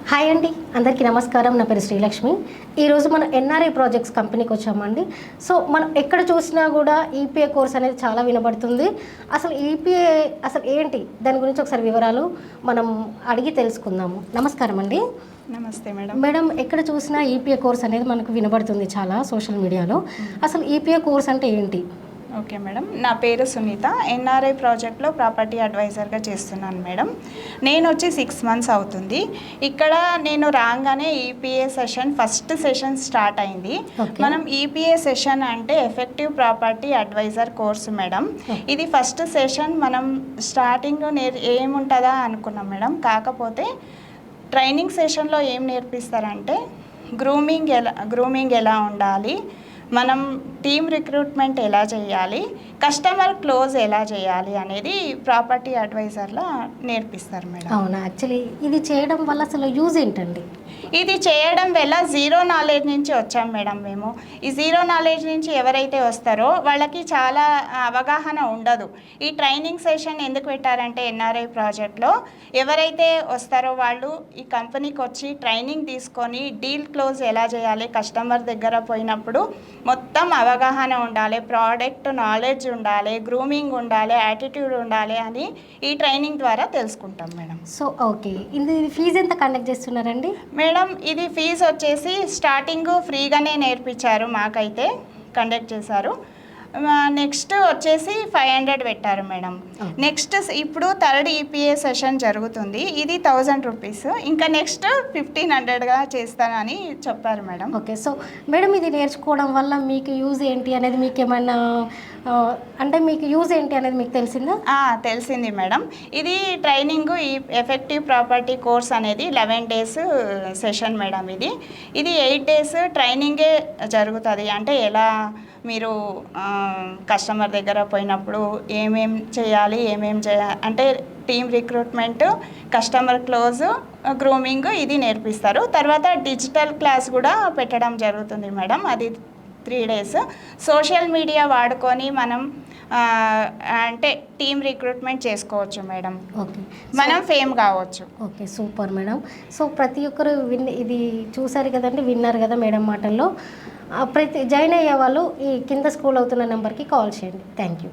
Hi అండి, అందరికీ నమస్కారం. నా పేరు శ్రీలక్ష్మి. ఈరోజు మనం ఎన్ఆర్ఐ ప్రాజెక్ట్స్ కంపెనీకి వచ్చామండి. సో మనం ఎక్కడ చూసినా కూడా ఈపీఏ కోర్స్ అనేది చాలా వినబడుతుంది. అసలు ఈపీఏ అసలు ఏంటి, దాని గురించి ఒకసారి వివరాలు మనం అడిగి తెలుసుకుందాము. నమస్కారం అండి. నమస్తే మేడం. మేడం, ఎక్కడ చూసినా ఈపీఏ కోర్స్ అనేది మనకు వినబడుతుంది చాలా సోషల్ మీడియాలో. అసలు ఈపీఏ కోర్స్ అంటే ఏంటి? ఓకే మేడం, నా పేరు సునీత. ఎన్ఆర్ఐ ప్రాజెక్ట్లో ప్రాపర్టీ అడ్వైజర్గా చేస్తున్నాను మేడం. నేను వచ్చి 6 months అవుతుంది. ఇక్కడ నేను రాగానే EPA session first session start అయింది. మనం ఈపీఏ సెషన్ అంటే effective property advisor course madam. ఇది ఫస్ట్ సెషన్. మనం స్టార్టింగ్ ఏముంటుందా అనుకున్నాం మేడం. కాకపోతే ట్రైనింగ్ సెషన్లో ఏం నేర్పిస్తారంటే గ్రూమింగ్ ఎలా ఉండాలి, మనం టీమ్ రిక్రూట్మెంట్ ఎలా చేయాలి, కస్టమర్ క్లోజ్ ఎలా చేయాలి అనేది ప్రాపర్టీ అడ్వైజర్లా నేర్పిస్తారు మేడం. అవునా? యాక్చువల్లీ ఇది చేయడం వల్ల అసలు యూజ్ ఏంటండి? ఇది చేయడం వల్ల జీరో నాలెడ్జ్ నుంచి వచ్చాం మేడం మేము. ఈ జీరో నాలెడ్జ్ నుంచి ఎవరైతే వస్తారో వాళ్ళకి చాలా అవగాహన ఉండదు. ఈ ట్రైనింగ్ సెషన్ ఎందుకు పెట్టారంటే ఎన్ఆర్ఐ ప్రాజెక్ట్లో ఎవరైతే వస్తారో వాళ్ళు ఈ కంపెనీకి వచ్చి ట్రైనింగ్ తీసుకొని డీల్ క్లోజ్ ఎలా చేయాలి, కస్టమర్ దగ్గర పోయినప్పుడు మొత్తం అవగాహన ఉండాలి, ప్రోడక్ట్ నాలెడ్జ్ ఉండాలి, గ్రూమింగ్ ఉండాలి, యాటిట్యూడ్ ఉండాలి అని ఈ ట్రైనింగ్ ద్వారా తెలుసుకుంటాం మేడం. సో ఓకే, ఇది ఫీజు ఎంత కండక్ట్ చేస్తున్నారండి? మేడం, ఇది ఫీజు వచ్చేసి స్టార్టింగ్ ఫ్రీగానే నేర్పించారు, మాకైతే కండక్ట్ చేశారు. నెక్స్ట్ వచ్చేసి 500 పెట్టారు మేడం. నెక్స్ట్ ఇప్పుడు థర్డ్ ఈపీఏ సెషన్ జరుగుతుంది. ఇది 1000 రూపీస్. ఇంకా నెక్స్ట్ 1500గా చేస్తానని చెప్పారు మేడం. ఓకే. సో మేడం, ఇది నేర్చుకోవడం వల్ల మీకు యూజ్ ఏంటి అనేది మీకు ఏమన్నా మీకు యూజ్ ఏంటి అనేది మీకు తెలిసిందా? తెలిసింది మేడం. ఇది ట్రైనింగ్ ఈ ఎఫెక్టివ్ ప్రాపర్టీ కోర్స్ అనేది 11 days సెషన్ మేడం. ఇది 8 days ట్రైనింగే జరుగుతుంది. అంటే ఎలా మీరు కస్టమర్ దగ్గర పోయినప్పుడు ఏమేం చేయాలి, అంటే team recruitment, customer close, grooming ఇది నేర్పిస్తారు. తర్వాత డిజిటల్ క్లాస్ కూడా పెట్టడం జరుగుతుంది మేడం. అది 3 days. సోషల్ మీడియా వాడుకొని మనం అంటే టీమ్ రిక్రూట్మెంట్ చేసుకోవచ్చు మేడం. ఓకే, మనం ఫేమ్ కావచ్చు. Okay, super madam. సో ప్రతి ఒక్కరు ఇది చూసారు కదండి, విన్నారు కదా మేడం మాటల్లో. జాయిన్ అయ్యే వాళ్ళు ఈ కింద స్క్రోల్ అవుతున్న నెంబర్కి కాల్ చేయండి. Thank you.